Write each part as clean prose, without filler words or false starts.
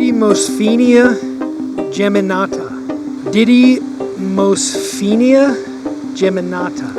Didymosphenia geminata. Didymosphenia geminata.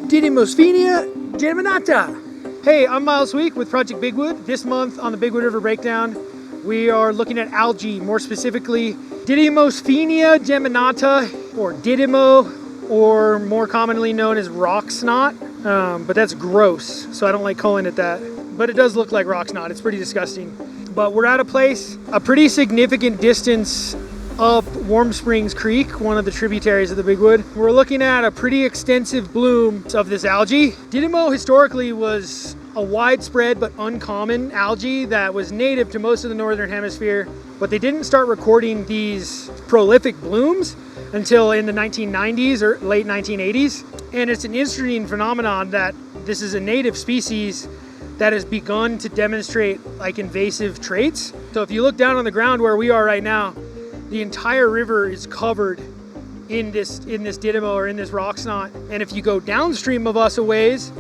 Didymosphenia geminata. Hey, I'm Miles Week with Project Bigwood. This month on the Bigwood River Breakdown, we are looking at algae, more specifically Didymosphenia geminata, or Didymo, or more commonly known as rock snot. But that's gross, so I don't like calling it that. But it does look like rock snot. It's pretty disgusting. But we're at a place, a pretty significant distance up Warm Springs Creek, one of the tributaries of the Bigwood. We're looking at a pretty extensive bloom of this algae. Didymo historically was a widespread but uncommon algae that was native to most of the northern hemisphere, but they didn't start recording these prolific blooms until in the 1990s or late 1980s. And it's an interesting phenomenon that this is a native species that has begun to demonstrate like invasive traits. So if you look down on the ground where we are right now, the entire river is covered in this Didymo, or in this rock snot. And if you go downstream of us a ways,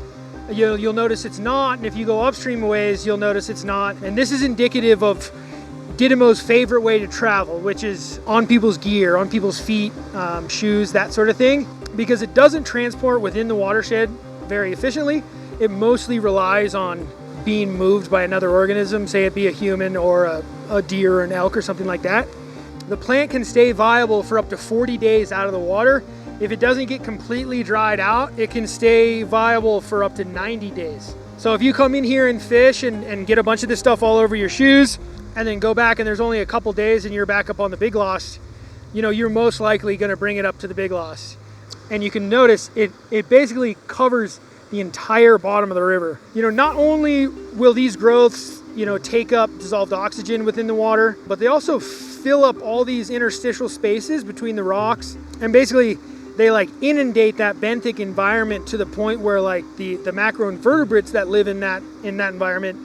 you'll notice it's not. And if you go upstream a ways, you'll notice it's not. And this is indicative of Didymo's favorite way to travel, which is on people's gear, on people's feet, shoes, that sort of thing. Because it doesn't transport within the watershed very efficiently. It mostly relies on being moved by another organism, say it be a human or a deer or an elk or something like that. The plant can stay viable for up to 40 days out of the water. If it doesn't get completely dried out, it can stay viable for up to 90 days. So if you come in here and fish and get a bunch of this stuff all over your shoes, and then go back and there's only a couple days and you're back up on the Big Lost, you're most likely gonna bring it up to the Big Lost. And you can notice it basically covers the entire bottom of the river. Not only will these growths, take up dissolved oxygen within the water, but they also fill up all these interstitial spaces between the rocks. And basically they inundate that benthic environment to the point where the macroinvertebrates that live in that environment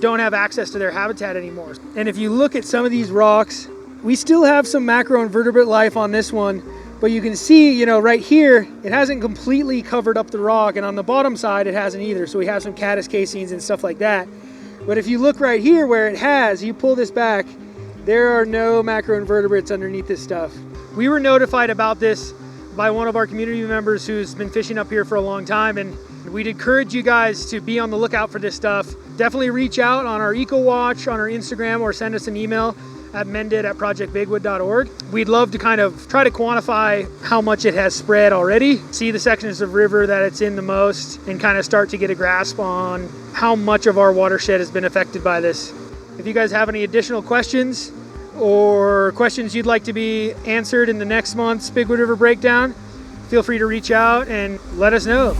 don't have access to their habitat anymore. And if you look at some of these rocks, we still have some macroinvertebrate life on this one. But you can see, right here, it hasn't completely covered up the rock, and on the bottom side, it hasn't either. So we have some caddis casings and stuff like that. But if you look right here where it has, you pull this back, there are no macroinvertebrates underneath this stuff. We were notified about this by one of our community members who's been fishing up here for a long time, and we'd encourage you guys to be on the lookout for this stuff. Definitely reach out on our EcoWatch, on our Instagram, or send us an email at mended@projectbigwood.org. We'd love to kind of try to quantify how much it has spread already, see the sections of river that it's in the most, and kind of start to get a grasp on how much of our watershed has been affected by this. If you guys have any additional questions or questions you'd like to be answered in the next month's Bigwood River Breakdown, feel free to reach out and let us know.